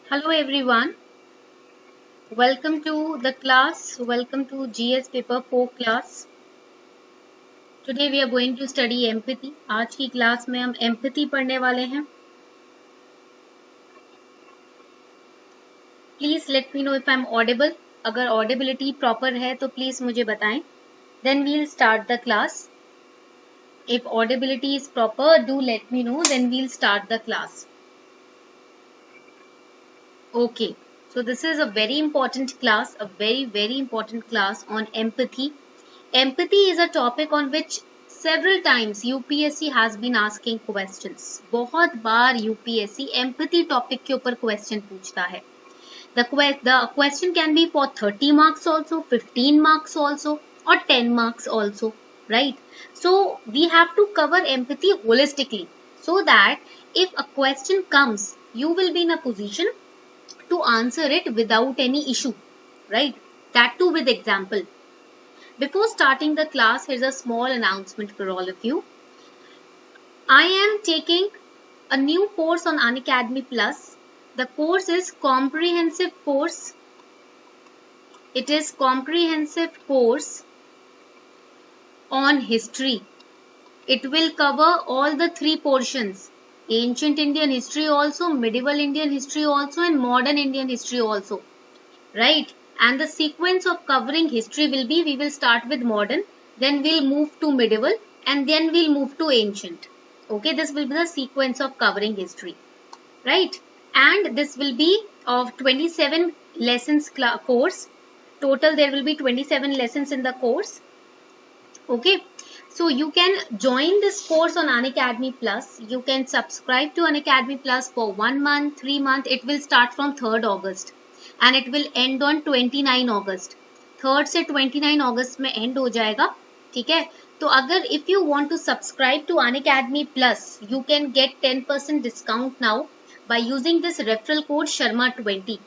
Hello everyone, welcome to the class, welcome to GS paper 4 class. Today we are going to study empathy. आज की class में हम empathy पढ़ने वाले हैं. Please let me know if I'm audible. अगर audibility proper है तो please मुझे बताएं. Then we'll start the class. If audibility is proper, do let me know. Then we'll start the class. Okay. So this is a very important class, a very important class on empathy. Empathy is a topic on which several times UPSC has been asking questions. बहुत बार UPSC empathy topic के ऊपर question पूछता है. The question can be for 30 marks also, 15 marks also, or 10 marks also, right? So we have to cover empathy holistically so that if a question comes, you will be in a position to answer it without any issue, right? That too with example. Before starting the class, here's a small announcement for all of you. I am taking a new course on Unacademy Plus. The course is comprehensive course. It is comprehensive course on history. It will cover all the three portions. Ancient Indian history also, medieval Indian history also, and modern Indian history also. Right? And the sequence of covering history will be, we will start with modern, then we'll move to medieval, and then we'll move to ancient. Okay, this will be the sequence of covering history. Right? And this will be of 27 lessons course. Total there will be 27 lessons in the course. Okay. So you can join this course on Unacademy Plus. You can subscribe to Unacademy Plus for 1 month, 3 months. It will start from 3rd August. And it will end on 29 August. 3rd से 29 August में end हो जाएगा. ठीक है. तो अगर if you want to subscribe to Unacademy Plus, you can get 10% discount now by using this referral code Sharma20.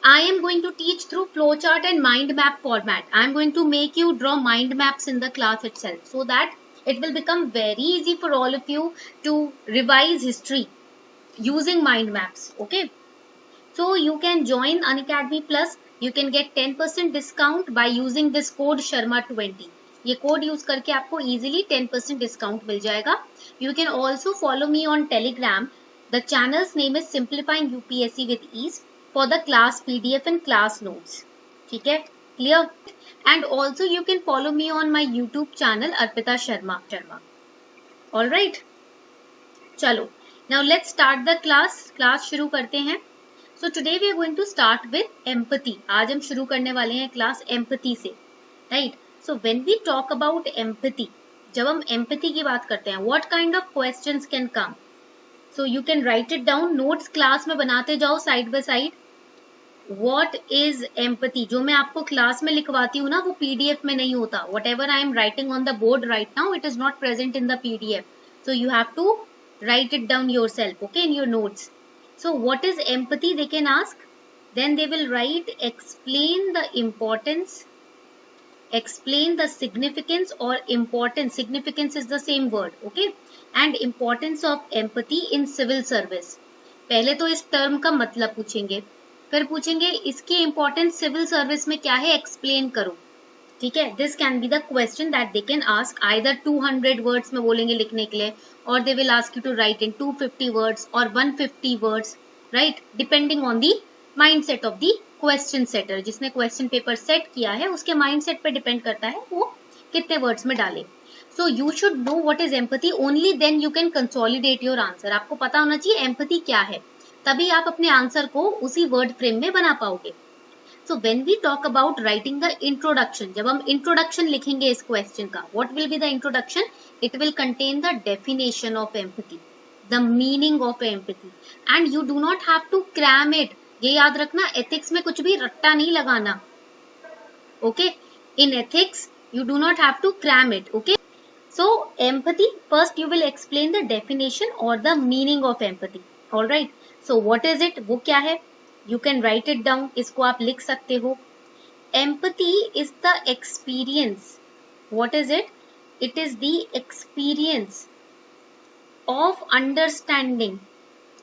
I am going to teach through flowchart and mind map format. I am going to make you draw mind maps in the class itself so that it will become very easy for all of you to revise history using mind maps. Okay. So you can join Unacademy Plus. You can get 10% discount by using this code Sharma20. ये code use करके आपको easily 10% discount मिल जाएगा. You can also follow me on Telegram. The channel's name is Simplifying UPSC with Ease for the class PDF and class notes. ठीक है? Clear? And also you can follow me on my YouTube channel Arpita Sharma. All right? चलो. Now let's start the class. Class शुरू करते हैं. So today we are going to start with empathy. आज हम शुरू करने वाले हैं क्लास empathy से, right? So when we talk about empathy, जब हम empathy की बात करते हैं, what kind of questions can come? So you can write it down. Notes class में बनाते जाओ side by side. What is empathy? जो मैं आपको क्लास में लिखवाती हूँ ना, वो PDF में नहीं होता. Whatever I am writing on the board right now, it is not present in the PDF. So you have to write it down yourself, okay, in your notes. So what is empathy? They can ask. Then they will write, explain the importance, explain the significance or importance. Significance is the same word, okay? And importance of empathy in civil service. पहले तो इस term का मतलब पूछेंगे, फिर पूछेंगे इसकी importance civil service में क्या है, एक्सप्लेन करो. ठीक है. This can be the question that they can ask. Either 200 words में बोलेंगे लिखने के लिए, और they will ask you to write in 250 words और 150 words, right, depending on the mind set of the question setter. जिसने क्वेश्चन पेपर सेट किया है उसके माइंड सेट पे डिपेंड करता है वो कितने वर्ड्स में डाले. So you should know what is empathy. Only then you can consolidate your answer. आपको पता होना चाहिए एम्पैथी क्या है, तभी आप अपने आंसर को उसी वर्ड फ्रेम में बना पाओगे. So when we talk about writing the introduction, जब हम introduction लिखेंगे इस question का, what will be the introduction? It will contain the definition of empathy, the meaning of empathy, and you do not have to cram it. ये याद रखना, ethics में कुछ भी रट्टा नहीं लगाना. Okay? In ethics, you do not have to cram it. Okay? So empathy, first you will explain the definition or the meaning of empathy. All right? So what is it? वो क्या है? You can write it down. इसको आप लिख सकते हो. Empathy is the experience. What is it? It is the experience of understanding.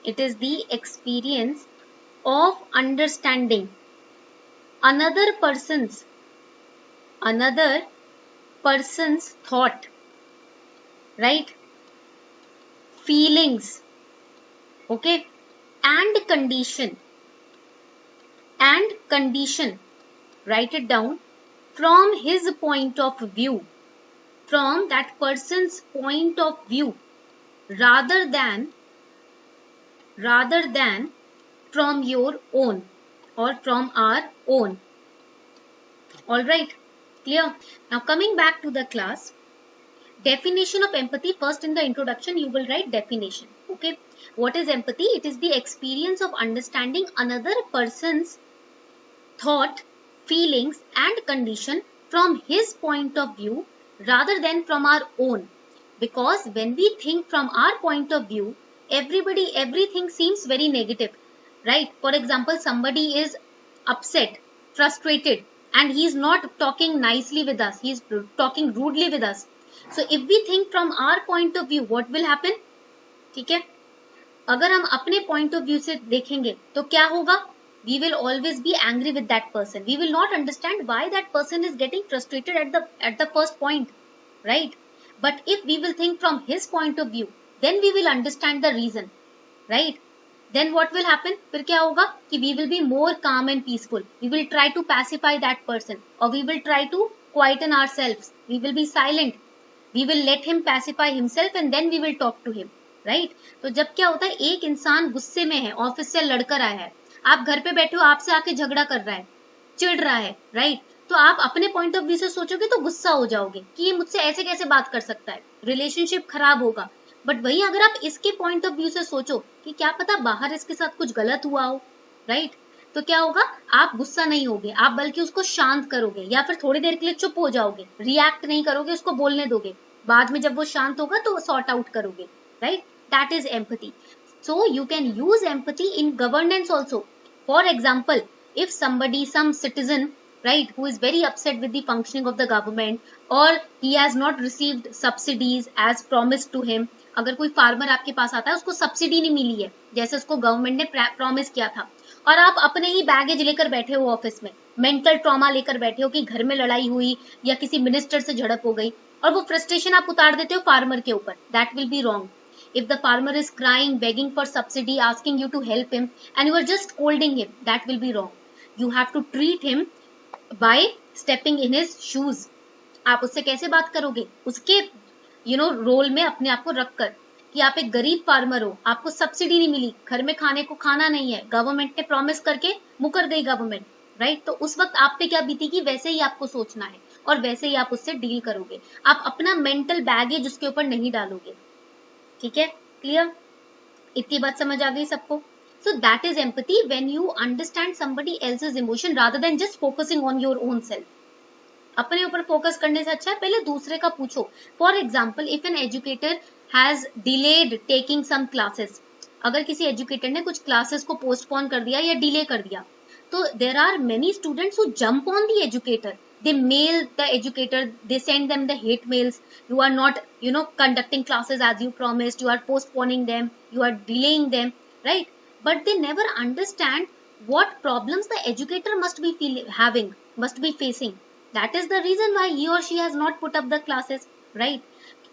It is the experience of understanding another person's thought, right, feelings, okay, and condition, write it down, from his point of view, from that person's point of view, rather than from your own or from our own. All right, clear? Now coming back to the class, definition of empathy. First, in the introduction you will write definition. Okay, what is empathy? It is the experience of understanding another person's thought, feelings and condition from his point of view rather than from our own. Because when we think from our point of view, everything seems very negative, right? For example, somebody is upset, frustrated, and he is not talking nicely with us, he is talking rudely with us. So if we think from our point of view, what will happen? ठीक है, अगर हम अपने point of view से देखेंगे तो क्या होगा? We will always be angry with that person. We will not understand why that person is getting frustrated at the first point, right? But if we will think from his point of view, then we will understand the reason, right? Then what will happen? फिर क्या होगा कि we will be more calm and peaceful. We will try to pacify that person, or we will try to quieten ourselves. We will be silent. We will let him pacify himself and then we will talk to him, right? तो जब क्या होता है, एक इंसान गुस्से में है, ऑफिस से लड़कर आया है, आप घर पे बैठे हो, आपसे आके झगड़ा कर रहा है, चिढ़ रहा है, राइट? तो आप अपने पॉइंट ऑफ व्यू से सोचोगे तो गुस्सा हो जाओगे कि ये मुझसे ऐसे कैसे बात कर सकता है, रिलेशनशिप खराब होगा. बट वही अगर आप इसके पॉइंट ऑफ व्यू से सोचो कि क्या पता बाहर इसके साथ कुछ गलत हुआ हो, राइट? तो क्या होगा, आप गुस्सा नहीं होगे, आप बल्कि उसको शांत करोगे या फिर थोड़ी देर के लिए चुप हो जाओगे, रिएक्ट नहीं करोगे, उसको बोलने दोगे, बाद में जब वो शांत होगा तो सॉर्ट आउट करोगे, right? That is empathy. So you can use empathy in governance also. For example, if some citizen, right, who is very upset with the functioning of the government, or he has not received subsidies as promised to him, अगर कोई farmer आपके पास आता है, उसको subsidy नहीं मिली है जैसे उसको गवर्नमेंट ने प्रॉमिस किया था, और आप अपने ही बैगेज लेकर बैठे हो ऑफिस में, मेंटल ट्रॉमा लेकर बैठे हो कि घर में लड़ाई हुई या किसी मिनिस्टर से झड़प हो गई, और वो फ्रस्ट्रेशन आप उतार देते हो फार्मर के ऊपर. That will be wrong. If the farmer is crying, begging for subsidy, asking you to help him, and you are just scolding him, that will be wrong. You have to treat him by stepping in his shoes. आप उससे कैसे बात करोगे? उसके role में अपने आप को रखकर कि आप एक गरीब फार्मर हो, आपको सब्सिडी नहीं मिली, घर में खाने को खाना नहीं है, गवर्नमेंट ने प्रॉमिस करके मुकर गई गवर्नमेंट, राइट? तो उस वक्त आप पे क्या बीतेगी, वैसे ही आपको सोचना है और वैसे ही आप उससे डील करोगे. आप अपना मेंटल बैगेज उसके ऊपर नहीं डालोगे. ठीक है, क्लियर? इतनी बात समझ आ गई सबको? सो that is empathy, when you understand somebody else's emotion rather than just focusing on your own self. अपने ऊपर फोकस करने से अच्छा है पहले दूसरे का पूछो. For example, if an educator has delayed taking some classes, अगर किसी एजुकेटर ने कुछ क्लासेस को पोस्टपोन कर दिया या डिले कर दिया, तो there are many students who jump on the educator. They mail the educator, they send them the hate mails. You are not, conducting classes as you promised. You are postponing them. You are delaying them, right? But they never understand what problems the educator must be facing. That is the reason why he or she has not put up the classes, right?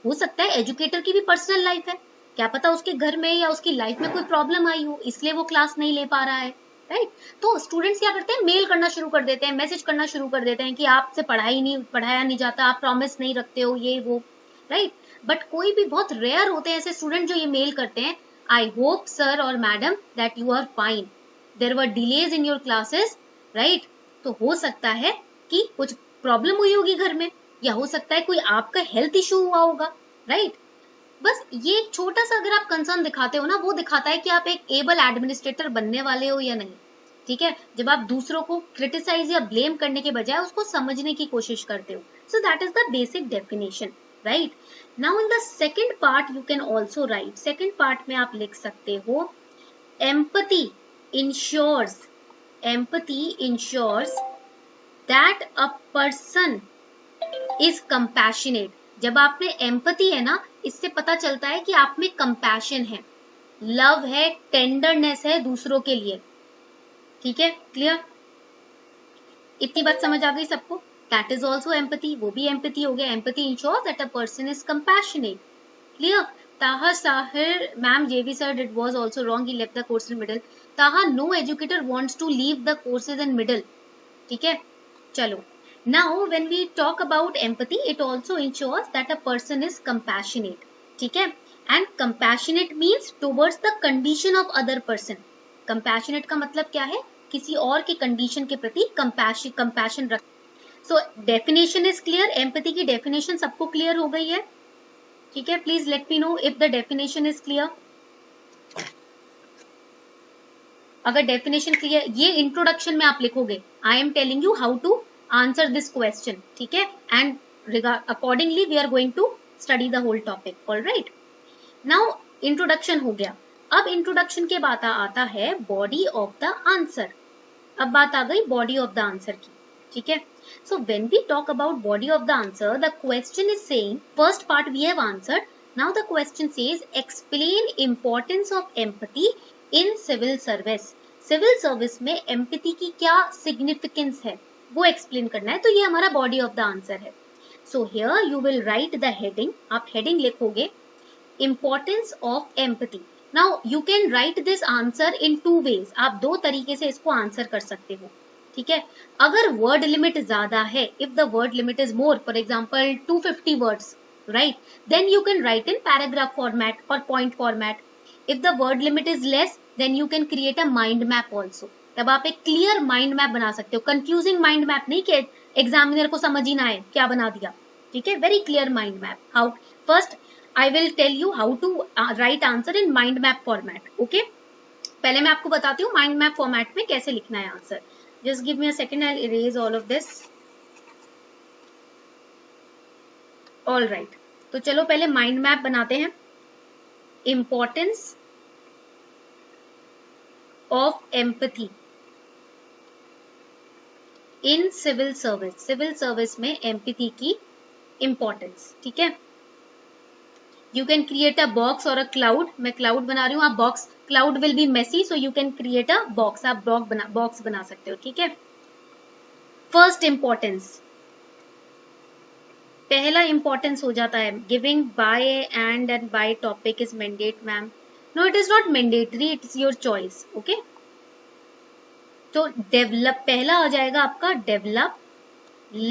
हो सकता है educator की भी personal life है, क्या पता उसके घर में या उसकी लाइफ में कोई प्रॉब्लम आई हो, इसलिए वो क्लास नहीं ले पा रहा है, राइट? तो स्टूडेंट्स क्या करते हैं, मेल करना शुरू कर देते हैं, मैसेज करना शुरू कर देते हैं कि आपसे पढ़ाया नहीं जाता, आप प्रॉमिस नहीं रखते हो, ये वो, राइट? बट कोई भी बहुत रेयर होते हैं ऐसे स्टूडेंट जो ये मेल करते हैं, आई होप सर और madam that you are fine, there were delays in your classes, right? तो हो सकता है कि कुछ प्रॉब्लम हुई होगी घर में, या हो सकता है कोई आपका हेल्थ इशू हुआ होगा, राइट? बस ये एक छोटा सा अगर आप कंसर्न दिखाते हो ना, वो दिखाता है कि आप एक एबल एडमिनिस्ट्रेटर बनने वाले हो या नहीं. ठीक है, जब आप दूसरों को क्रिटिसाइज या ब्लेम करने के बजाय उसको समझने की कोशिश करते हो. So that is the basic definition, right? Now in the second part you can also write, second part में आप लिख सकते हो, empathy ensures that a person is compassionate. जब आप में एम्पैथी है ना, इससे पता चलता है कि आप में कंपैशन है, लव है, टेंडरनेस है दूसरों के लिए, ठीक है, क्लियर? इतनी बात समझ आ गई सबको? दैट इज ऑल्सो एम्पैथी, वो भी एम्पैथी हो गया. Empathy ensure that a person is compassionate. Clear? Taha Sahir, ma'am, JV said it was also wrong. He left the course in middle. Taha, no educator wants to leave the courses in middle. ठीक है, चलो. Now, when we talk about empathy, it also ensures that a person is compassionate. ठीक है, and compassionate means towards the condition of other person. Compassionate का मतलब क्या है? किसी और की कंडीशन के प्रति compassion रख. So definition is clear. Empathy की definition सबको clear हो गई है? ठीक है, please let me know if the definition is clear. अगर डेफिनेशन क्लियर, ये इंट्रोडक्शन में आप लिखोगे, I am telling you how to answer this question. ठीक है, and accordingly we are going to study the whole topic. Alright, now introduction हो गया. अब इंट्रोडक्शन के बाद आता है बॉडी ऑफ द आंसर. अब बात आ गई बॉडी ऑफ द आंसर की. ठीक है, so when we talk about body of the answer, the question is saying, first part we have answered. Now the question says, explain importance of empathy in civil service. Civil service में empathy की क्या significance है, वो explain करना है. तो ये हमारा body of the answer है. So here you will write the heading. आप heading लिखोगे, importance of empathy. Now you can write this answer in two ways. आप दो तरीके से इसको आंसर कर सकते हो. ठीक है, अगर वर्ड लिमिट ज्यादा है, if the word limit is more, for example 250 words, right, then you can write in paragraph format और point format. If the word limit is less, then you can create a mind map also. तब आप एक clear mind map बना सकते हो. Confusing mind map नहीं कि examiner को समझ ही ना आए क्या बना दिया. ठीक है, very clear mind map. How? First I will tell you how to write answer in mind map format. Okay, पहले मैं आपको बताती हूँ माइंड मैप फॉर्मेट में कैसे लिखना है answer. Just give me a second, I'll erase all of this. All right. तो चलो पहले माइंड मैप बनाते हैं. Importance of empathy in civil service. Civil service में empathy की importance. ठीक है. You can create a box or a cloud. मैं cloud बना रही हूँ, आप box. Cloud will be messy, so you can create a box. आप box बना सकते हो. ठीक है. First importance. पहला importance हो जाता है giving by and by topic is mandate, ma'am. No, it is not mandatory. It is your choice. Okay. तो develop पहला आ जाएगा आपका develop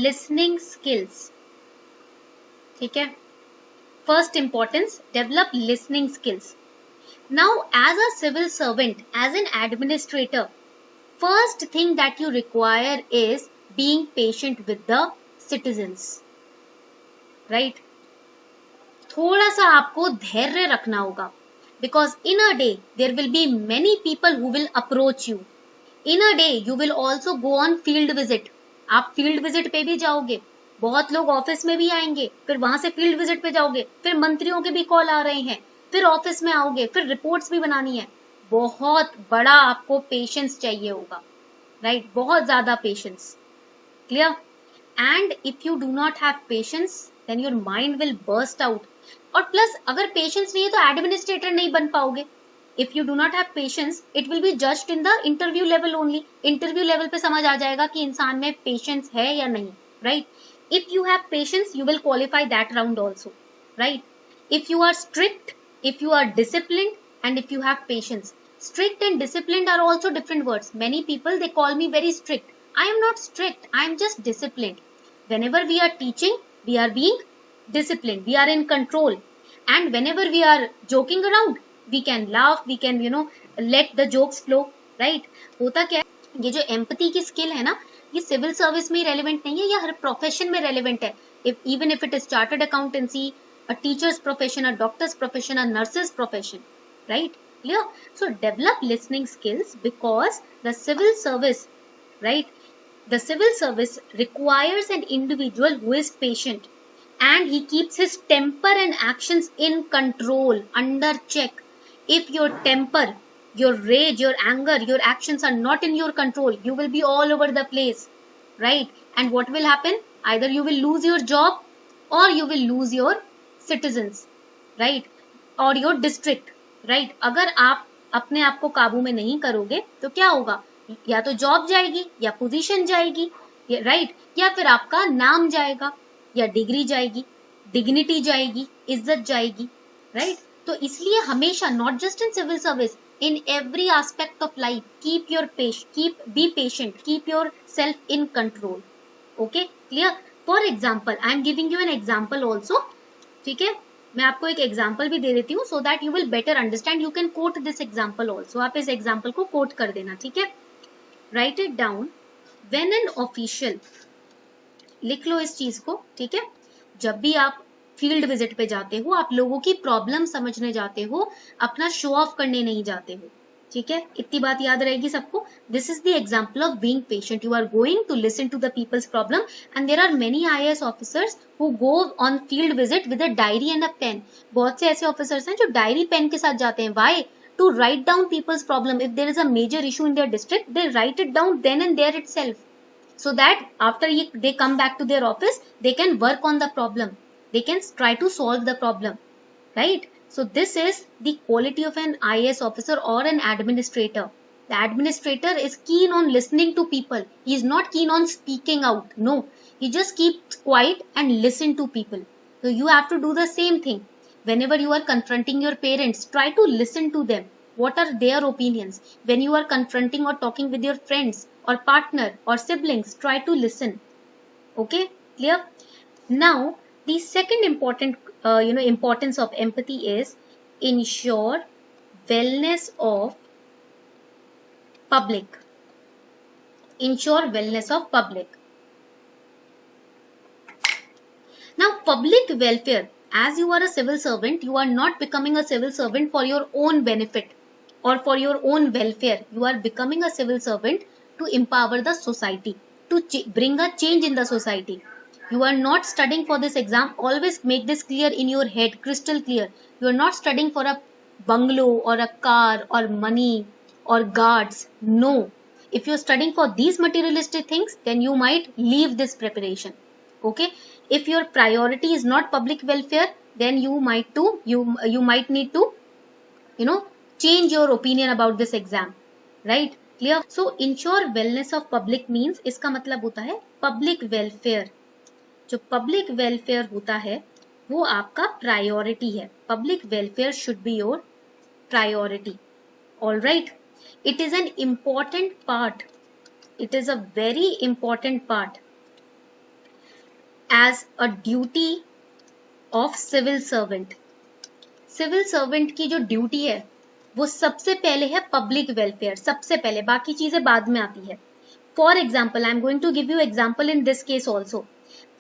listening skills. ठीक है. First importance, develop listening skills. Now, as a civil servant, as an administrator, first thing that you require is being patient with the citizens. Right? थोड़ा सा आपको धैर्य रखना होगा. Because in a day, there will be many people who will approach you. In a day, you will also go on field visit. आप field visit पे भी जाओगे. बहुत लोग ऑफिस में भी आएंगे, फिर वहां से फील्ड विजिट पे जाओगे, फिर मंत्रियों के भी कॉल आ रहे हैं, फिर ऑफिस में आओगे, फिर रिपोर्ट्स भी बनानी है. बहुत बड़ा आपको पेशेंस चाहिए होगा. राइट, बहुत ज्यादा patience. Clear? And if you do not have patience, then your mind will burst out. और प्लस अगर पेशेंस नहीं है तो एडमिनिस्ट्रेटर नहीं बन पाओगे. If you do not have patience, it will be judged in the interview level only. Interview level पे समझ आ जाएगा कि इंसान में पेशेंस है या नहीं. Right? If you have patience, you will qualify that round also, right? If you are strict, if you are disciplined, and if you have patience. Strict and disciplined are also different words. Many people, they call me very strict. I am not strict. I am just disciplined. Whenever we are teaching, we are being disciplined. We are in control. And whenever we are joking around, we can laugh. We can, let the jokes flow, right? होता क्या है, ये जो empathy की skill है ना, ये civil service में रेलेवेंट नहीं है, या हर प्रोफेशन में रेलेवेंट है. Even if it is chartered accountancy, a teacher's profession, a doctor's profession, a nurse's profession. Right? Clear? So develop listening skills because the civil service, right, the civil service requires an individual who is patient and he keeps his temper and actions in control, under check. If your temper, your rage, your anger, your actions are not in your control, you will be all over the place, right? And what will happen? Either you will lose your job or you will lose your citizens, right? Or your district, right? अगर आप अपने आप को काबू में नहीं करोगे तो क्या होगा? या तो जॉब जाएगी या पोजीशन जाएगी, राइट, या फिर आपका नाम जाएगा या डिग्री जाएगी, डिग्निटी जाएगी, इज्जत जाएगी, राइट। तो इसलिए हमेशा, not just in civil service, in every aspect of life, be patient, keep yourself in control. Okay, clear? For example, I am giving you an example also. ठीक है, मैं आपको एक एग्जाम्पल भी दे देती हूँ so that you will better understand. You can quote this example also. आप इस एग्जाम्पल को कोट कर देना, ठीक है। Write it down. When an official, लिख लो इस चीज को, ठीक है। जब भी आप फील्ड विजिट पे जाते हो, आप लोगों की प्रॉब्लम समझने जाते हो, अपना शो ऑफ करने नहीं जाते हो, ठीक है। इतनी बात याद रहेगी सबको। This is the example of being patient. You are going to listen to the people's problem and there are many IAS officers who go on field visit with a diary and a pen. बहुत से ऐसे officers हैं जो diary pen के साथ जाते हैं। Why? To write down people's problem. If there is a major issue in their district, they write it down then and there itself, so that after they come back to their office, they can work on the problem, they can try to solve the problem, right? So this is the quality of an IAS officer or an administrator. The administrator is keen on listening to people. He is not keen on speaking out. No, he just keeps quiet and listen to people. So you have to do the same thing. Whenever you are confronting your parents, try to listen to them. What are their opinions? When you are confronting or talking with your friends or partner or siblings, try to listen. Okay, clear? Now, the second importance of empathy is ensure wellness of public. Ensure wellness of public. Now, public welfare, as you are a civil servant, you are not becoming a civil servant for your own benefit or for your own welfare. You are becoming a civil servant to empower the society, to bring a change in the society. You are not studying for this exam. Always make this clear in your head, crystal clear. You are not studying for a bungalow or a car or money or guards. No. If you are studying for these materialistic things, then you might leave this preparation. Okay. If your priority is not public welfare, then you might need to, change your opinion about this exam. Right? Clear? So ensure wellness of public means, इसका मतलब होता है public welfare. जो public welfare होता है वो आपका priority है. Public welfare should be your priority. Alright, it is an important part. It is a very important part as a duty of civil servant. Civil servant की जो duty है वो सबसे पहले है पब्लिक वेलफेयर. सबसे पहले, बाकी चीजें बाद में आती है. For example, I am going to give you example in this case also.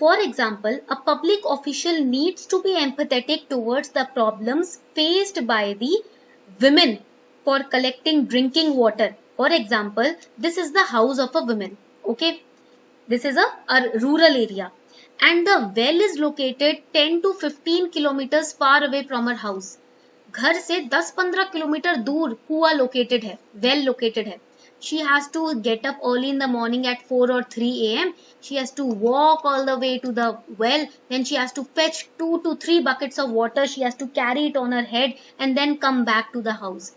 For example, a public official needs to be empathetic towards the problems faced by the women for collecting drinking water. For example, this is the house of a woman. Okay, this is a rural area, and the well is located 10 to 15 kilometers far away from her house. घर से 10-15 kilometre दूर कुआं located है, well located है. She has to get up early in the morning at 4 or 3 a.m. She has to walk all the way to the well. Then she has to fetch 2 to 3 buckets of water. She has to carry it on her head and then come back to the house.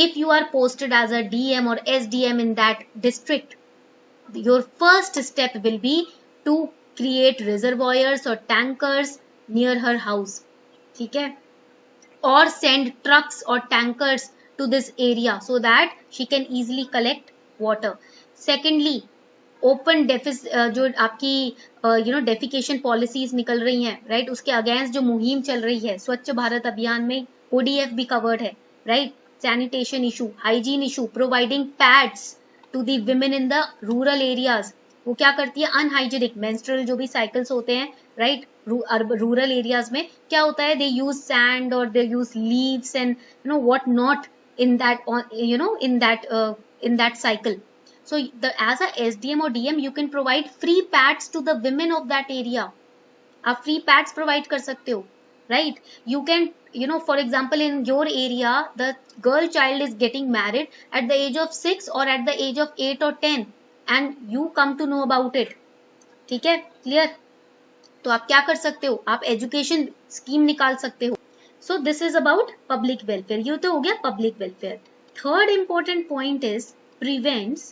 If you are posted as a DM or SDM in that district, your first step will be to create reservoirs or tankers near her house. ठीक है? Or send trucks or tankers to this area so that she can easily collect water. Secondly, open जो आपकी defecation policies निकल रही हैं, right, उसके against जो मुहिम चल रही है, स्वच्छ भारत अभियान में ODF भी कवर्ड है, right, sanitation issue, hygiene issue, providing pads to the women in the rural areas. वो क्या करती है? अनहाइजीनिक मेंस्ट्रुअल जो भी साइकिल्स होते हैं, राइट, रूरल एरियाज में क्या होता है? दे यूज सैंड और they use leaves and what not in that cycle. So as a SDM or DM, you can provide free pads to the women of that area. आप free pads provide कर सकते हो, right? You can, for example, in your area, the girl child is getting married at the age of 6 or at the age of 8 or 10, and you come to know about it. ठीक है, clear? तो आप क्या कर सकते हो? आप education scheme निकाल सकते हो. So this is about public welfare. ये तो हो गया public welfare. Third important point is prevents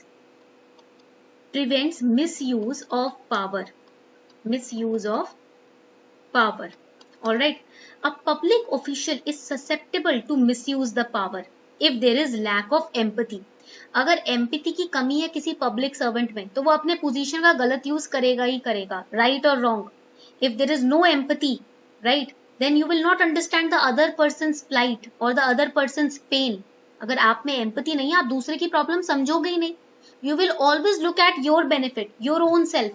prevents misuse of power. Misuse of power. All right. A public official is susceptible to misuse the power if there is lack of empathy. अगर empathy की कमी है किसी public servant में तो वो अपने position का गलत यूज करेगा ही करेगा, राइट और wrong. If there is no empathy, right, then you will not understand the other person's plight और द अदर पर्सन्स पेन. अगर आप में एम्पैथी नहीं है, आप दूसरे की प्रॉब्लम समझोगे ही नहीं. You will always look at your benefit, your own self,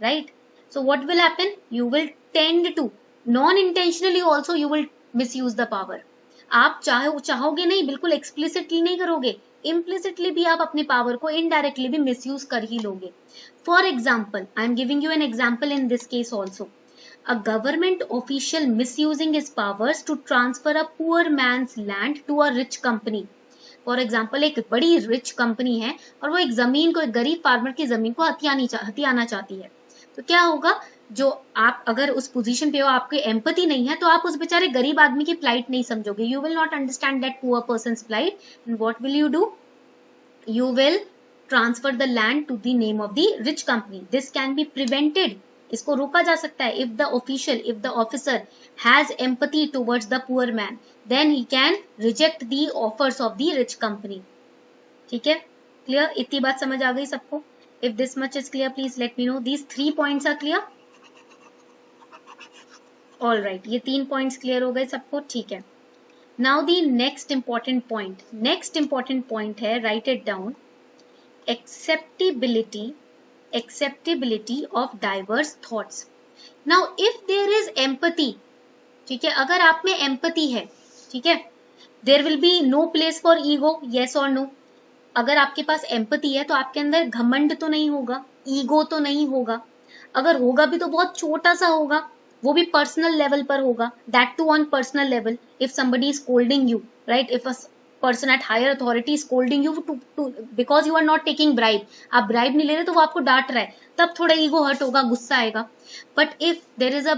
right. So what will happen, you will tend to non intentionally also you will misuse the power. आप चाहोगे नहीं, बिल्कुल एक्सप्लिसिटली नहीं करोगे, इम्प्लिसिटली भी आप अपनी पावर को इनडायरेक्टली भी मिसयूज कर ही लोगे. For example, I am giving you an example in this case also. A government official misusing his powers to transfer a poor man's land to a rich company. For example, एक बड़ी rich company है और वो एक जमीन को, एक गरीब फार्मर की जमीन को हथियाना चाहती है. तो क्या होगा, जो आप अगर उस पोजीशन पे हो, आपकी एम्पैथी नहीं है, तो आप उस बेचारे गरीब आदमी की प्लाइट नहीं समझोगे. You will not understand that poor person's plight, and what will you do, you will transfer the land to the name of the rich company. This can be prevented. इसको रोका जा सकता है. if the officer has empathy towards the poor man, then he can reject the offers of the rich company. ठीक है, clear? इतनी बात समझ आ गई सबको? If this much is clear, please let me know. These 3 points are clear? All right, ये 3 points clear हो गए सबको? ठीक है. Now the next important point. Next important point है, write it down. Acceptability of diverse thoughts. Now if there is empathy, ठीक है, अगर आप में empathy है, ठीक है, there will be no place for ego, yes or no. अगर आपके पास empathy है तो आपके अंदर घमंड तो नहीं होगा, ego तो नहीं होगा. अगर होगा भी तो बहुत छोटा सा होगा, वो भी पर्सनल लेवल पर होगा. That too on personal level. If somebody is scolding you, right, if a person at higher authority scolding you too because you are not taking bribe, आप ब्राइब नहीं ले रहे तो वो आपको डांट रहा है, तब थोड़ा ईगो हर्ट होगा, गुस्सा आएगा. But if there is a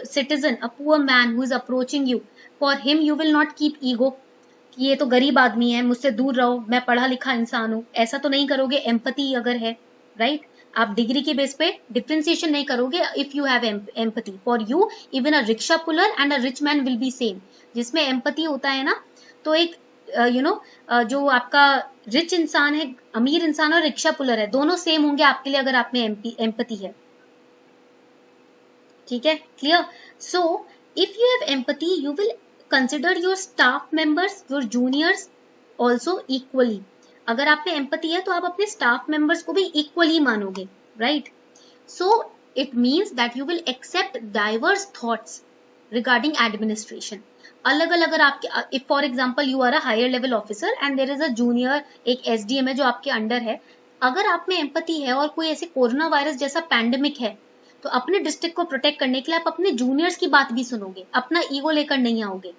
citizen, a poor man who is approaching you, for him you will not keep ego कि ये तो गरीब आदमी है, मुझसे दूर रहो, मैं पढ़ा लिखा इंसान हूं. ऐसा तो नहीं करोगे. एम्पैथी अगर है, राइट, आप डिग्री के बेस पे डिफरेंशिएशन नहीं करोगे. If you have empathy, for you even a rickshaw puller and a rich man will be same. जिसमें एम्पैथी होता है ना, तो एक जो आपका रिच इंसान है, अमीर इंसान और रिक्शा पुलर है, दोनों सेम होंगे आपके लिए अगर आप में एम्पैथी है. ठीक है, clear? So if you have empathy, you will consider your staff members, your juniors also equally. अगर आप में एम्पैथी है तो आप अपने स्टाफ मेंबर्स को भी इक्वली मानोगे, right? So it means that you will accept diverse thoughts regarding administration. अलग अलग, अगर आपके, if for example you are a higher level officer and there is a junior, एक एसडीएम है जो आपके अंडर है. अगर आप में एम्पैथी है और कोई ऐसे कोरोना वायरस जैसा पैंडेमिक है, तो अपने डिस्ट्रिक्ट को प्रोटेक्ट करने के लिए आप अपने जूनियर्स की बात भी सुनोगे, अपना ईगो लेकर नहीं आओगे,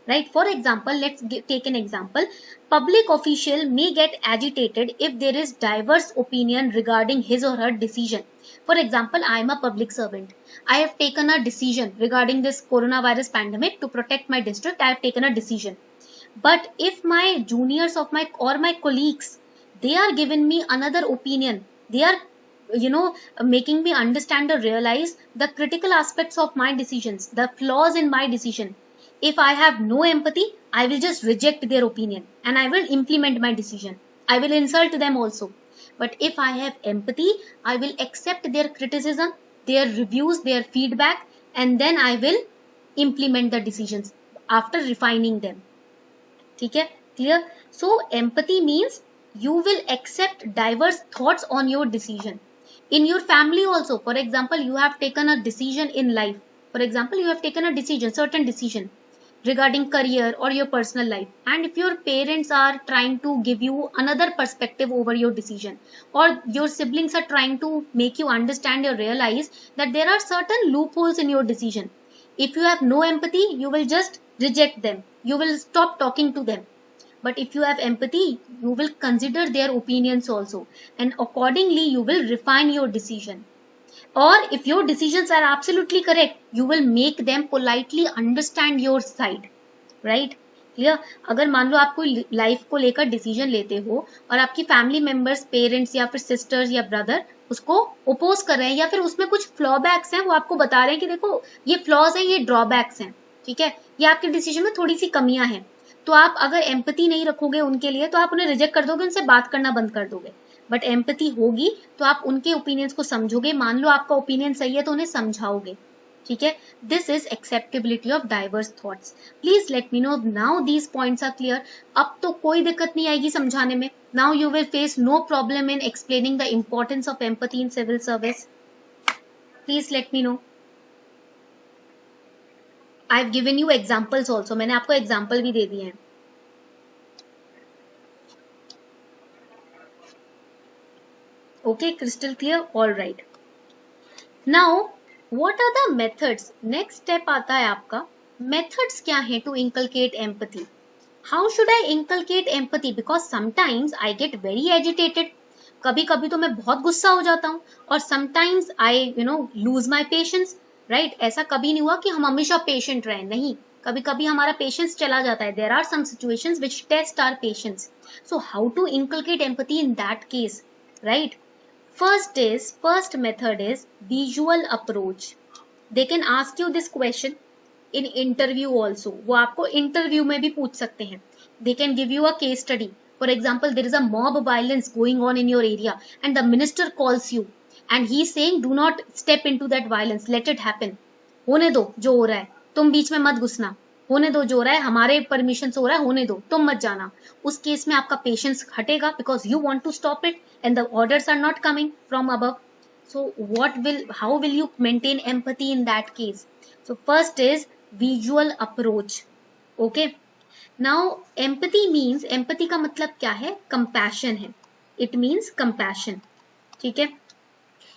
right? For example, let's take an example. Public official may get agitated if there is diverse opinion regarding his or her decision. For example, I am a public servant. I have taken a decision regarding this coronavirus pandemic to protect my district. I have taken a decision. But if my juniors of my colleagues, they are giving me another opinion, they are making me understand or realize the critical aspects of my decisions, the flaws in my decision. If I have no empathy, I will just reject their opinion and I will implement my decision. I will insult them also. But if I have empathy, I will accept their criticism, their reviews, their feedback, and then I will implement the decisions after refining them. ठीक है, clear? So empathy means you will accept diverse thoughts on your decision. In your family also, for example, you have taken a decision in life. For example, you have taken a decision, certain decision regarding career or your personal life, and if your parents are trying to give you another perspective over your decision, or your siblings are trying to make you understand or realize that there are certain loopholes in your decision, if you have no empathy, you will just reject them, you will stop talking to them. But if you have empathy, you will consider their opinions also, and accordingly you will refine your decision. Or if your decisions are absolutely correct, you will make them politely understand your side, right? Clear? अगर मान लो आप कोई life को लेकर decision लेते हो और आपकी फैमिली मेंबर्स, पेरेंट्स या फिर सिस्टर्स या ब्रदर उसको ओपोज कर रहे हैं या फिर उसमें कुछ फ्लॉबैक्स हैं, वो आपको बता रहे हैं कि देखो ये फ्लॉज हैं, ये ड्रॉबैक्स हैं, ठीक है, ये आपके डिसीजन में थोड़ी सी कमियां हैं, तो आप अगर एम्पैथी नहीं रखोगे उनके लिए तो आप उन्हें रिजेक्ट कर दोगे, उनसे बात करना बंद कर दोगे। बट एम्पैथी होगी तो आप उनके ओपिनियंस को समझोगे, मान लो आपका ओपिनियन सही है तो उन्हें समझाओगे, ठीक है। This is acceptability of diverse thoughts. Please let me know now these points are clear. अब तो कोई दिक्कत नहीं आएगी समझाने में। Now you will face no problem in explaining the importance of empathy in civil service. Please let me know. I have given you examples also, मैंने आपको एग्जाम्पल भी दे दिए हैं। Okay, crystal clear? All right. Now what are the methods? Next step आता है आपका, methods क्या है to inculcate empathy. How should I inculcate empathy? Because sometimes I get very agitated, कभी कभी तो मैं बहुत गुस्सा हो जाता हूँ, और sometimes I lose my patience, right? ऐसा कभी नहीं हुआ कि हम हमेशा पेशेंट रहे, नहीं, कभी कभी हमारा पेशेंस चला जाता है। There are some situations which test our patience, so how to inculcate empathy in that case, right? First method is visual approach. They can ask you this question in interview also. वो आपको interview में भी पूछ सकते हैं. They can give you a case study. For example, there is a mob violence going on in your area and the minister calls you and he is saying do not step into that violence, let it happen. होने दो जो हो रहा है, तुम बीच में मत घुसना, होने दो जो हो रहा है, हमारे परमिशन से हो रहा है, होने दो, तुम मत जाना। उस केस में आपका पेशेंस हटेगा because you want to stop it and the orders are not coming from above. So how will you maintain empathy in that case? So first is visual approach. Okay, now empathy means, empathy का मतलब क्या है? compassion है, it means compassion, ठीक है।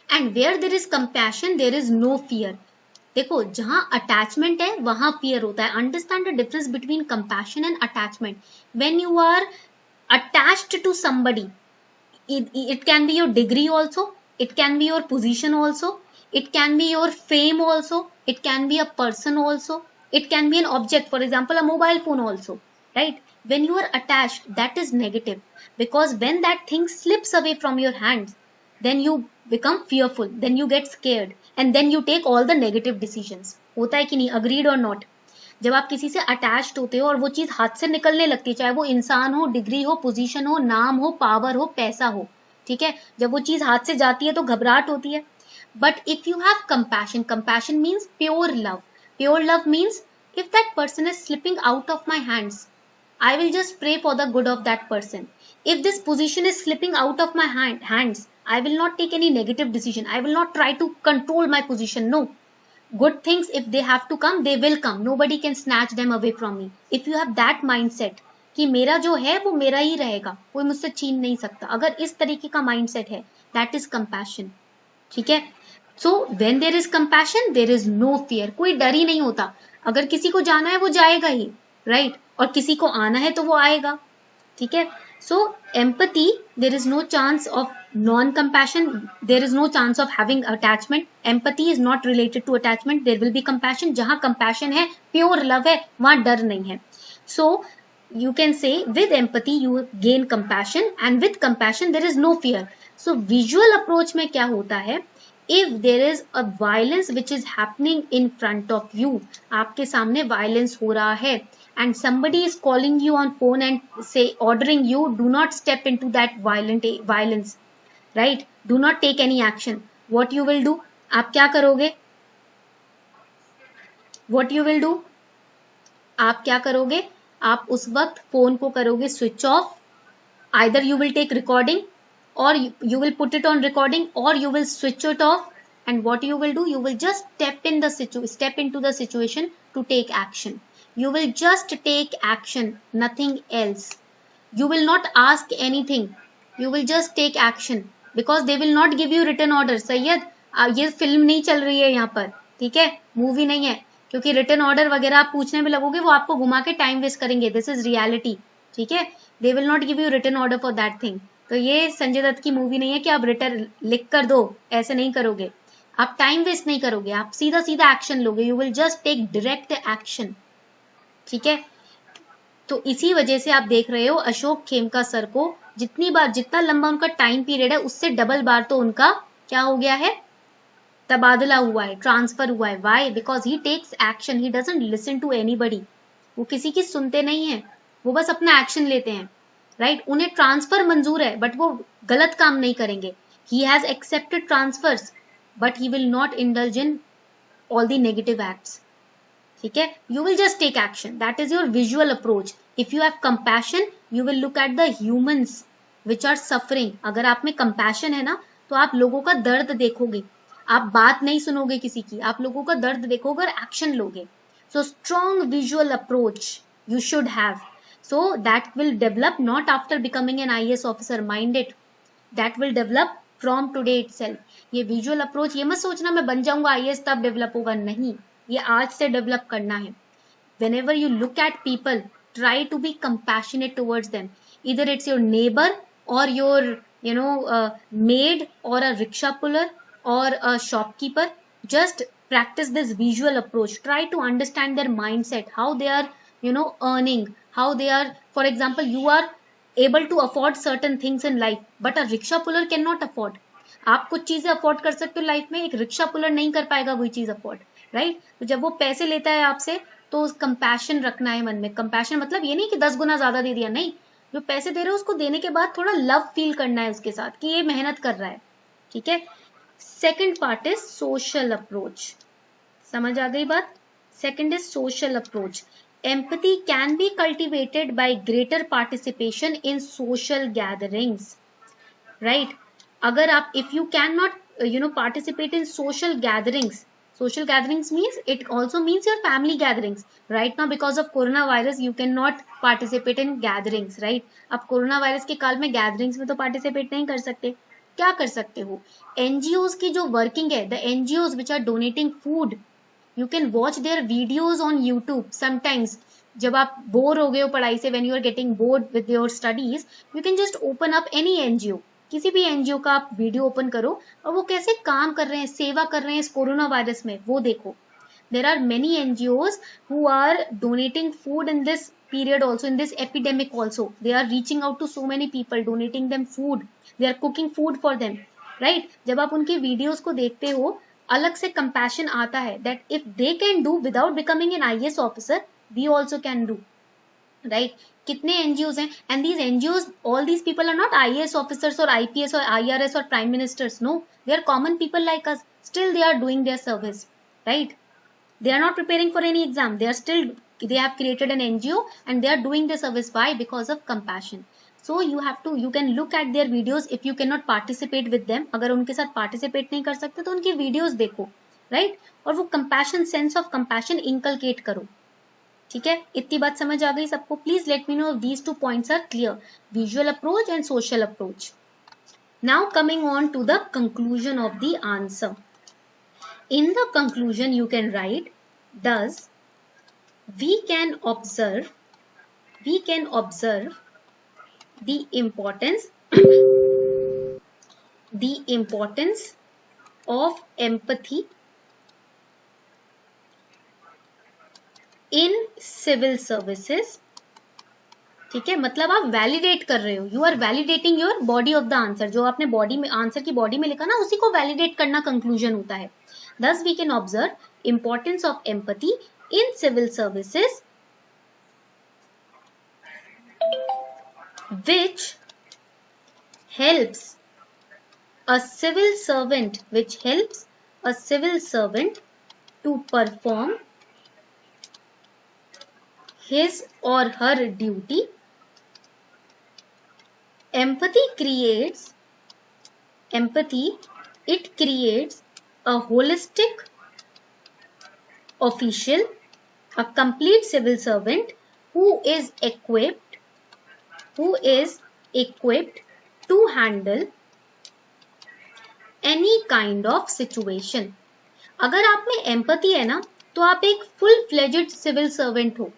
and where there is compassion there is no fear. देखो जहां attachment है वहां फियर होता है। Understand the difference between compassion and attachment. When you are attached to somebody, it can be your degree also, it can be your position also, it can be your fame also, it can be a person also, it can be an object, for example a mobile phone also, right? When you are attached, that is negative, because when that thing slips away from your hands, then you become fearful, then you get scared, and then you take all the negative decisions. होता है कि नहीं? agreed or not? जब आप किसी से attached होते हो और वो चीज हाथ से निकलने लगती है, चाहे वो इंसान हो, डिग्री हो, पोजीशन हो, नाम हो, पावर हो, पैसा हो, ठीक है, जब वो चीज हाथ से जाती है तो घबराहट होती है। But if you have compassion, compassion means pure love, pure love means if that person is slipping out of my hands, I will just pray for the good of that person. If this position is slipping out of my hands, I will not take any negative decision. I will not try to control my position. No. Good things, if they have to come, they will come. Nobody can snatch them away from me. If you have that mindset कि मेरा जो है वो मेरा ही रहेगा, कोई मुझसे छीन नहीं सकता, अगर इस तरीके का mindset है, that is compassion. ठीक है? So when there is compassion, there is no fear. कोई डर ही नहीं होता। अगर किसी को जाना है वो जाएगा ही, right? और किसी को आना है तो वो आएगा, ठीक है। So empathy, there is no chance of non compassion, there is no chance of having attachment. Empathy is not related to attachment, there will be compassion. जहां कंपैशन है, प्योर लव है, वहां डर नहीं है। सो you can say with empathy you gain compassion and with compassion there is no fear. So visual approach में क्या होता है? If there is a violence which is happening in front of you, आपके सामने violence हो रहा है and somebody is calling you on phone and say ordering you do not step into that violence, right? Do not take any action. What you will do? आप क्या करोगे? What you will do? आप क्या करोगे? आप उस वक्त phone को करोगे switch off. Either you will take recording और you will put it on recording और you will switch it off and what you will do, you will just step into the situation to take action. You will just take action, nothing else. You will not ask anything, you will just take action because they will not give you written order. Syed, ये film नहीं चल रही है यहाँ पर, ठीक है, movie नहीं है, क्योंकि रिटर्न ऑर्डर वगैरह आप पूछने में लगोगे वो आपको घुमा के टाइम वेस्ट करेंगे। दिस इज रियलिटी, ठीक है। They will not give you return order for that thing. तो ये संजय दत्त की मूवी नहीं है कि आप रिटर्न लिख कर दो, ऐसे नहीं करोगे, आप टाइम वेस्ट नहीं करोगे, आप सीधा सीधा एक्शन लोगे। You will just take direct action, ठीक है। तो इसी वजह से आप देख रहे हो अशोक खेमका सर को जितनी बार, जितना लंबा उनका टाइम पीरियड है उससे डबल बार तो उनका क्या हो गया है, तबादला हुआ है, ट्रांसफर हुआ है। Why? Because he takes action, he doesn't listen to anybody. वो किसी की सुनते नहीं है, वो बस अपना एक्शन लेते हैं, राइट? उन्हें ट्रांसफर मंजूर है बट वो गलत काम नहीं करेंगे। He has accepted transfers but he will not indulge in all the negative acts. ठीक है, you will just take action, that is your visual approach. If you have compassion you will look at the humans which are suffering. अगर आप में compassion है ना तो आप लोगों का दर्द देखोगे, आप बात नहीं सुनोगे किसी की, आप लोगों का दर्द देखोगे और एक्शन लोगे। So strong visual approach you should have, so that will develop not after becoming an IAS officer, mind it, that will develop from today itself। ये visual approach, ये मत सोचना मैं बन जाऊंगा IAS तब डेवलप होगा, नहीं, ये आज से डेवलप करना है। whenever you look at people, try to be compassionate towards them, either it's your neighbor or your maid or a rickshaw puller or a shopkeeper, just practice this visual approach, try to understand their mindset, how they are earning, how they are, for example you are able to afford certain things in life but a rickshaw puller cannot afford। आप कुछ चीजें afford कर सकते हो life में, एक rickshaw puller नहीं कर पाएगा वही चीज अफोर्ड, राइट? तो जब वो पैसे लेता है आपसे तो कंपैशन रखना है मन में। कंपैशन मतलब ये नहीं कि 10 गुना ज्यादा दे दिया, नहीं, जो पैसे दे रहे हो उसको देने के बाद थोड़ा लव फील करना है उसके साथ कि ये मेहनत कर रहा है। ठीक है, second part is social approach. समझ आ गई बात? Second is social approach. Empathy can be cultivated by greater participation in social gatherings, right? अगर आप, if you cannot participate in social gatherings means it also means your family gatherings। right now because of coronavirus you cannot participate in gatherings, right? अब corona virus के काल में gatherings में तो participate नहीं कर सकते, क्या कर सकते हो? NGOs की जो working है, the NGOs which are donating food, you can watch their videos on YouTube sometimes। जब आप बोर हो गए हो पढ़ाई से, when you are getting bored with your studies, you can just open up any NGO, किसी भी NGO का आप वीडियो ओपन करो और वो कैसे काम कर रहे हैं, सेवा कर रहे हैं इस कोरोना वायरस में, वो देखो। There are many NGOs who are donating food in this period also, in this epidemic also, they are reaching out to so many people, donating them food, they are cooking food for them, right? जब आप उनकी videos को देखते हो अलग से compassion आता है, that if they can do without becoming an IAS officer, we also can do, right? कितने NGOs हैं, and these NGOs, all these people are not IAS officers or IPS or IRS or prime ministers, no, they are common people like us, still they are doing their service, right? They are not preparing for any exam, they are still, they have created an NGO and they are doing their service. Why? Because of compassion। So you can look at their videos if you cannot participate with them। अगर उनके साथ participate नहीं कर सकते तो उनकी videos देखो, right? और वो compassion, sense of compassion inculcate करो। ठीक है, इतनी बात समझ आ गई सबको? Please let me know if these 2 points are clear, visual approach and social approach। Now coming on to the conclusion of the answer। In the conclusion you can write, thus we can observe the importance of empathy in civil services। ठीक है, मतलब आप validate कर रहे हो, you are validating your body of the answer, जो आपने body में आंसर की बॉडी में लिखा ना उसी को वैलिडेट करना कंक्लूजन होता है। Thus we can observe importance of empathy in civil services which helps a civil servant to perform his or her duty। Empathy it creates a holistic official, a complete civil servant who is equipped to handle any kind of situation। अगर आप में empathy है ना तो आप एक full fledged civil servant हो,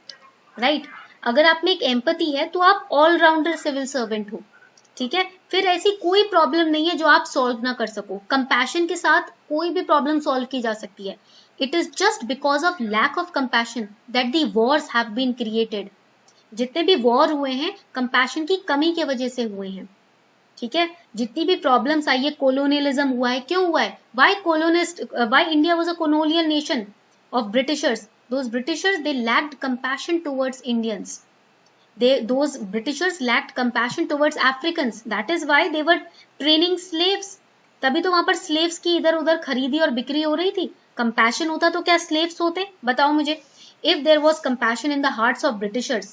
right? अगर आप में एक एम्पैथी है तो आप ऑलराउंडर सिविल सर्वेंट हो। ठीक है, फिर ऐसी कोई प्रॉब्लम नहीं है जो आप सॉल्व ना कर सको। कंपैशन के साथ कोई भी प्रॉब्लम सॉल्व की जा सकती है। It is just because of lack of compassion that the wars have been created. जितने भी वॉर हुए हैं कंपैशन की कमी की वजह से हुए हैं, ठीक है। जितनी भी प्रॉब्लम्स आई है, कोलोनियलिज्म हुआ है, क्यों हुआ है? Why India was a colonial nation of Britishers? Those Britishers they lacked compassion towards Indians, those Britishers lacked compassion towards Africans. That is why they were training slaves. तभी तो वहां पर slaves की इधर उधर खरीदी और बिक्री हो रही थी। Compassion होता तो क्या slaves होते? बताओ मुझे। If there was compassion in the hearts of Britishers,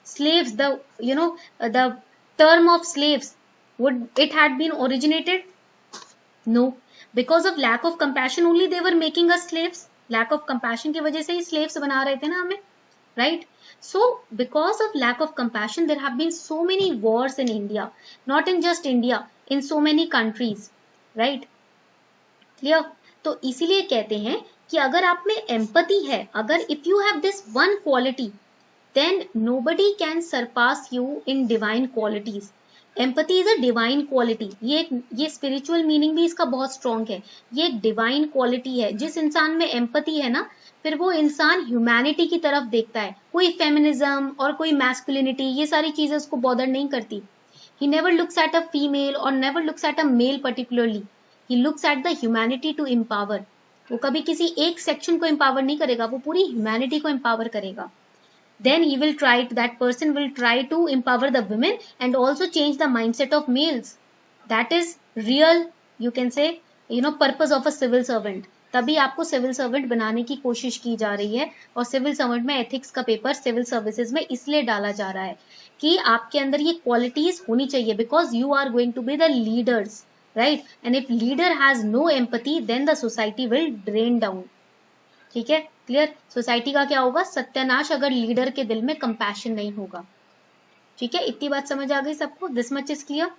slaves, the term of slaves, would it had been originated? No. Because of lack of compassion only they were making us slaves. Lack of compassion की वजह से ही slaves बना रहे थे ना हमें, right? So because of lack of compassion there have been so many wars in India, not in just India, in so many countries, right? Clear? तो इसीलिए कहते हैं कि अगर आप में empathy है, अगर if you have this one quality, then nobody can surpass you in divine qualities. Empathy is a divine quality, ये स्पिरिचुअल मीनिंग भी इसका बहुत स्ट्रॉन्ग है। ये एक डिवाइन क्वालिटी है। जिस इंसान में एम्पैथी है ना, फिर वो इंसान ह्यूमैनिटी की तरफ देखता है। कोई फेमिनिज्म और कोई मैस्कुलिनिटी, ये सारी चीजें उसको बॉदर नहीं करती। He never looks at a female और never looks at a male particularly, he looks at the humanity to empower. वो कभी किसी एक सेक्शन को एम्पावर नहीं करेगा, वो पूरी ह्यूमैनिटी को एम्पावर करेगा। Then that person will try to empower the women and also change the mindset of males. That is real, you can say, purpose of a civil servant. तभी आपको civil servant बनाने की कोशिश की जा रही है। और सिविल सर्वेंट में एथिक्स का पेपर सिविल सर्विसेज में इसलिए डाला जा रहा है कि आपके अंदर ये क्वालिटीज होनी चाहिए, because you are going to be the leaders, right? And if leader has no empathy then the society will drain down. ठीक है, क्लियर? सोसाइटी का क्या होगा? सत्यानाश, अगर लीडर के दिल में कंपैशन नहीं होगा। ठीक है, इतनी बात समझ आ गई सबको? This much is clear?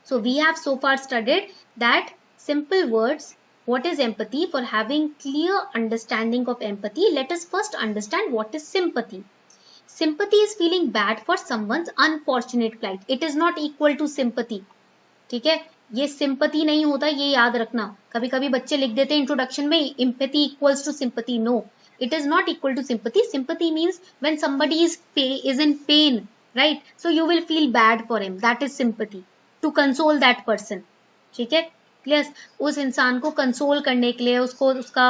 So we have so far studied that simple words, what is empathy. For having clear understanding of empathy, let us first understand what is sympathy. Sympathy is feeling bad for someone's unfortunate plight. It is not equal to sympathy. ठीक है, ये sympathy नहीं होता, ये याद रखना। कभी कभी बच्चे लिख देते हैं इंट्रोडक्शन में empathy equals to sympathy. No, it is not equal to sympathy. Sympathy means when somebody is in pain, right? So you will feel bad for him. That is sympathy, to console that person. ठीक है, clear? उस इंसान को console करने के लिए, उसको उसका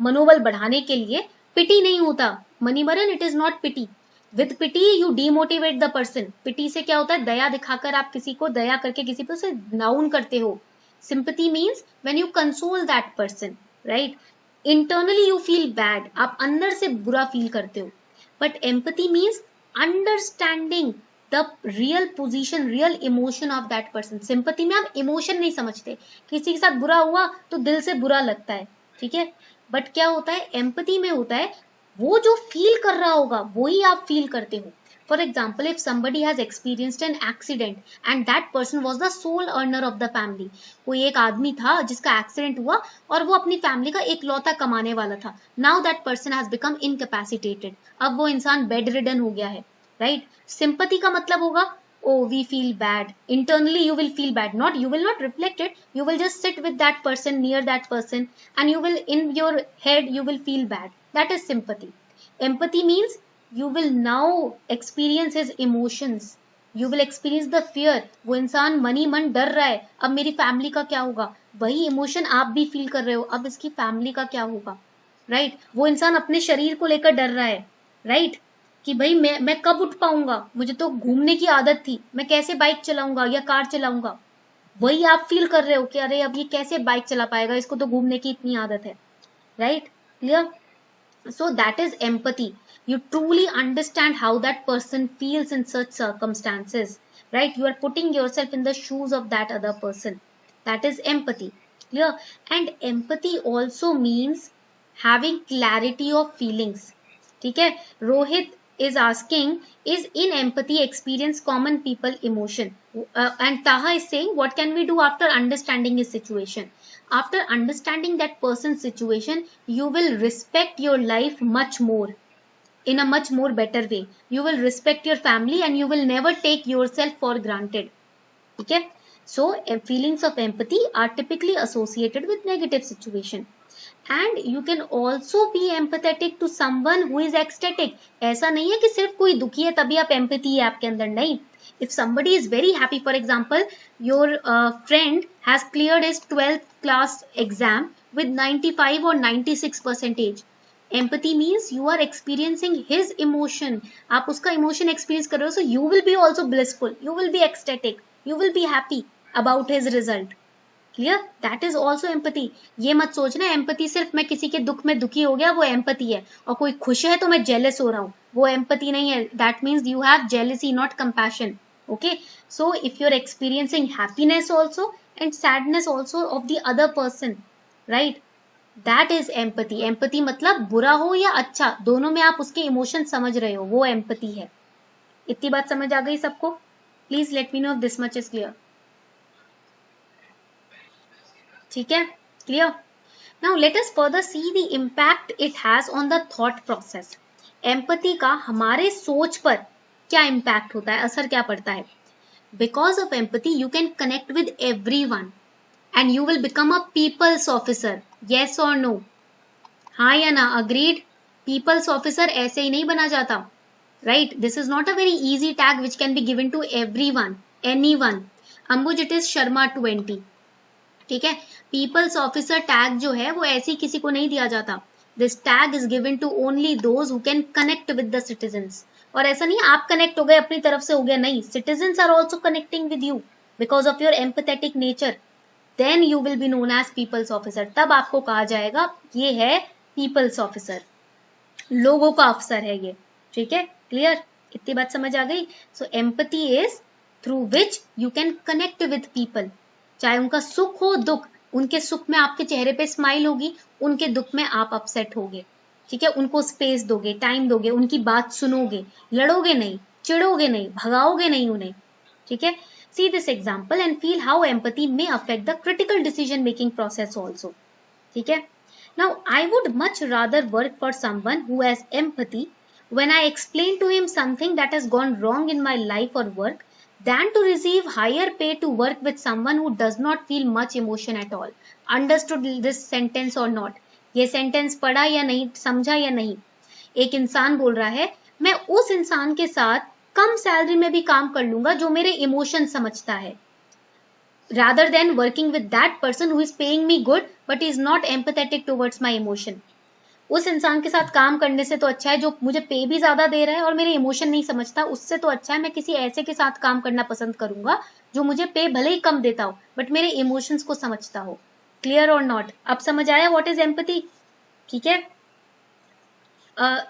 मनोबल बढ़ाने के लिए पिटी नहीं होता। Manimaran, it is not pity. With pity you demotivate the person. Pity से क्या होता है? दया दिखाकर आप किसी को, दया करके किसी पर उसे डाउन करते हो। Sympathy means when you console that person, right? Internally you feel bad, आप अंदर से बुरा फील करते हो। But empathy means understanding the real position, real emotion of that person. Sympathy में आप इमोशन नहीं समझते, किसी के साथ बुरा हुआ तो दिल से बुरा लगता है, ठीक है? बट क्या होता है? एम्पैथी में होता है वो जो फील कर रहा होगा वही आप फील करते हो। For example, if somebody has experienced an accident and that person was the sole earner of the family, कोई एक आदमी था जिसका एक्सीडेंट हुआ और वो अपनी फैमिली का इकलौता कमाने वाला था। Now that person has become incapacitated, अब वो इंसान बेड रिडन हो गया है, राइट? सिंपैथी का मतलब होगा, oh we feel bad, internally you will feel bad, not you will not reflect it, you will just sit with that person, near that person, and you will, in your head you will feel bad. That is sympathy. Empathy means you will now experience his emotions, you will experience the fear. वो इंसान money मन डर रहा है, अब मेरी family का क्या होगा? वही इमोशन आप भी फील कर रहे हो, अब इसकी फैमिली का क्या होगा, राइट? वो इंसान अपने शरीर को लेकर डर रहा है, राइट? कि भाई मैं कब उठ पाऊंगा, मुझे तो घूमने की आदत थी, मैं कैसे बाइक चलाऊंगा या कार चलाऊंगा? वही आप फील कर रहे हो कि अरे अब ये कैसे बाइक चला पाएगा, इसको तो घूमने की इतनी आदत है, right? Clear? So that is empathy. You truly understand how that person feels in such circumstances, right? You are putting yourself in the shoes of that other person. That is empathy. Clear? And empathy also means having clarity of feelings. ठीक है? Rohit is asking, is in empathy experience common people emotion? And Taha is saying, what can we do after understanding his situation? After understanding that person's situation, you will respect your life much more, in a much more better way. You will respect your family and you will never take yourself for granted. ठीक है? So feelings of empathy are typically associated with negative situation. And you can also be empathetic to someone who is ecstatic. ऐसा नहीं है कि सिर्फ कोई दुखी है तभी आप एम्पैथी है आपके अंदर, नहीं. If somebody is very happy, for example, your friend has cleared his 12th class exam with 95 or 96 percentage. Empathy means you are experiencing his emotion. आप उसका emotion experience कर रहे हो, so you will be also blissful, you will be ecstatic, you will be happy about his result. Clear? That is also empathy. ये मत सोचना empathy सिर्फ मैं किसी के दुख में दुखी हो गया वो empathy है, और कोई खुश है तो मैं jealous हो रहा हूँ, वो empathy नहीं है. That means you have jealousy, not compassion. Okay, so if you're experiencing happiness also and sadness also of the other person, right, that is empathy. Empathy मतलब बुरा हो या अच्छा, दोनों में आप उसके emotion समझ रहे हो, वो empathy है. इतनी बात समझ आ गई सबको? Please let me know if this much is clear. ठीक है, clear. Now let us further see the impact it has on the thought process. Empathy का हमारे सोच पर क्या इम्पैक्ट होता है, असर क्या पड़ता है? Because of empathy you can connect with everyone and you will become a people's officer. Yes और नो? हाँ या ना? अग्रीड? पीपल्स ऑफिसर ऐसे ही नहीं बना जाता, right? This is not a very easy tag which can be given to everyone, anyone. Ambuj, it is Sharma 20. ठीक है, पीपल्स ऑफिसर टैग जो है वो ऐसे ही किसी को नहीं दिया जाता. This tag is given to only those who can connect with the citizens. और ऐसा नहीं आप कनेक्ट हो गए अपनी तरफ से हो गया, नहीं, citizens are also connecting with you because of your empathetic nature. Then you will be known as people's officer. तब आपको कहा जाएगा ये है पीपल्स ऑफिसर, लोगों का अफसर है ये. ठीक है, क्लियर? इतनी बात समझ आ गई? So empathy is through which you can connect with people. चाहे उनका सुख हो दुख, उनके सुख में आपके चेहरे पे स्माइल होगी, उनके दुख में आप अपसेट होगे. ठीक है, उनको स्पेस दोगे, टाइम दोगे, उनकी बात सुनोगे, लड़ोगे नहीं, चिढ़ोगे नहीं, भगाओगे नहीं उन्हें. ठीक है, see this example and feel how empathy may affect the critical decision making process also. ठीक है, now I would much rather work for someone who has empathy when I explain to him something that has gone wrong in my life or work than to receive higher pay to work with someone who does not feel much emotion at all. Understood this sentence or not? ये sentence पढ़ा या नहीं, समझा या नहीं? एक इंसान बोल रहा है मैं उस इंसान के साथ कम सैलरी में भी काम कर लूंगा जो मेरे इमोशन समझता है, rather than working with that person who is paying me good but is not empathetic towards my emotion. उस इंसान के साथ काम करने से तो अच्छा है जो मुझे पे भी ज्यादा दे रहा है और मेरे इमोशन नहीं समझता, उससे तो अच्छा है मैं किसी ऐसे के साथ काम करना पसंद करूंगा जो मुझे पे भले ही कम देता हो बट मेरे इमोशंस को समझता हो. क्लियर और नॉट? अब समझ आया व्हाट इज एम्पैथी? ठीक है,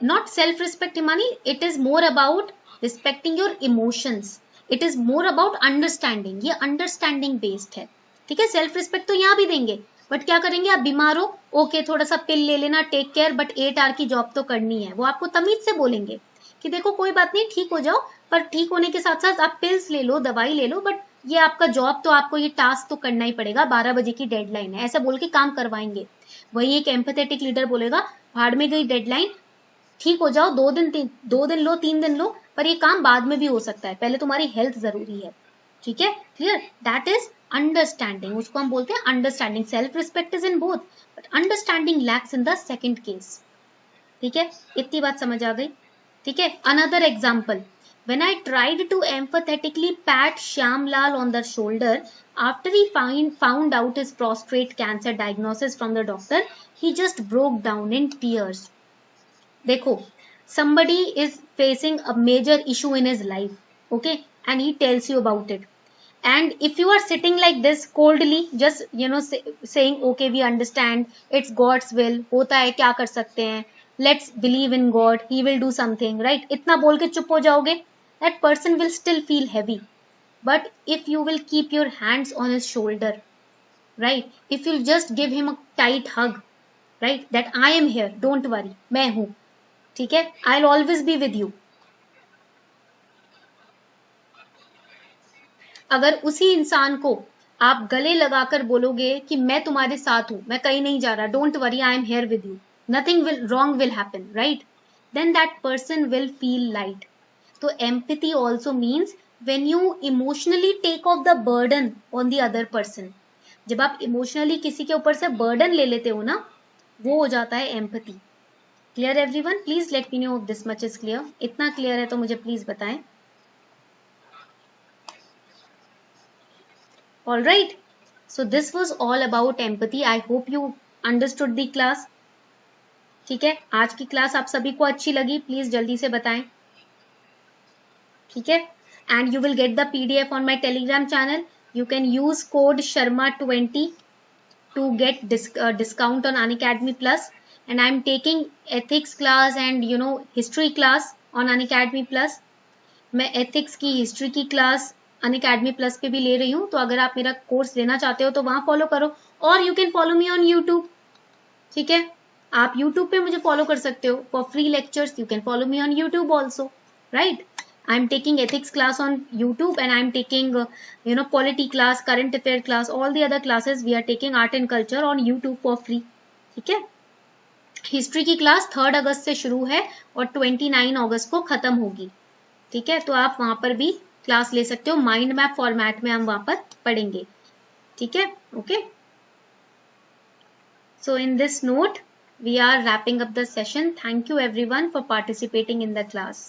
not self respect Himani, it is more about respecting your emotions, it is more about understanding. ये अंडरस्टैंडिंग बेस्ड है. ठीक है, सेल्फ रिस्पेक्ट तो यहाँ भी देंगे बट क्या करेंगे, आप बीमार हो, ओके थोड़ा सा पिल ले लेना, टेक केयर, बट 8 आवर की जॉब तो करनी है. वो आपको तमीज से बोलेंगे कि देखो कोई बात नहीं, ठीक हो जाओ, पर ठीक होने के साथ साथ आप पिल्स ले लो, दवाई ले लो, बट ये आपका जॉब तो आपको ये टास्क तो करना ही पड़ेगा, 12 बजे की डेडलाइन है, ऐसा बोल के काम करवाएंगे. वही एक एम्पैथेटिक लीडर बोलेगा भाड़ में गई डेडलाइन, ठीक हो जाओ, 2 दिन लो, 3 दिन लो, पर ये काम बाद में भी हो सकता है, पहले तुम्हारी हेल्थ जरूरी है. ठीक है, क्लियर? दैट इज अंडरस्टैंडिंग, उसको हम बोलते हैं understanding. Self respect is in both but understanding lakhs in the second case. ठीक है, इतनी बात समझ आ गई? ठीक है, another example, when I tried to empathetically pat Shyamlal on the shoulder after he found out his prostate cancer diagnosis from the doctor, he just broke down in tears. देखो, somebody is facing a major issue in his life, okay, and he tells you about it. And if you are sitting like this coldly, just saying okay we understand, it's God's will, होता है क्या कर सकते हैं, let's believe in God, he will do something, right, इतना बोल के चुप हो जाओगे, that person will still feel heavy. But if you will keep your hands on his shoulder, right, if you'll just give him a tight hug, right, that I am here, don't worry, मैं हूं, ठीक है, I'll always be with you. अगर उसी इंसान को आप गले लगाकर बोलोगे कि मैं तुम्हारे साथ हूं, मैं कहीं नहीं जा रहा, don't worry, I am here with you, nothing wrong will happen, right, then that person will feel light. तो empathy also means when you emotionally take off the burden on the other person. जब आप emotionally किसी के ऊपर से burden ले लेते हो ना, वो हो जाता है empathy. Clear everyone? Please let me know if this much is clear. इतना क्लियर है तो मुझे प्लीज बताएं। All right, so this was all about empathy. I hope you understood the class. ठीक है, आज की क्लास आप सभी को अच्छी लगी? प्लीज जल्दी से बताएं। ठीक है, and you will get the PDF on my Telegram channel. You can use code Sharma20 to get discount on Unacademy Plus. And I'm taking ethics class and history class on Unacademy Plus. मैं ethics की history की class Unacademy Plus पे भी ले रही हूँ, तो अगर आप मेरा कोर्स लेना चाहते हो तो वहां फॉलो करो, और you can follow me on YouTube. ठीक है, आप YouTube पे मुझे फॉलो कर सकते हो for free lectures. You can follow me on YouTube also, right? I'm taking ethics class on YouTube, and I'm taking polity class, current affair class, all the other classes we are taking art and culture on YouTube for free. ठीक है, history की class 3 अगस्त से शुरू है और 29 अगस्त को खत्म होगी। ठीक है, तो आप वहां पर भी क्लास ले सकते हो, माइंड मैप फॉर्मेट में हम वहां पर पढ़ेंगे। ठीक है, okay. So in this note, we are wrapping up the session. Thank you everyone for participating in the class.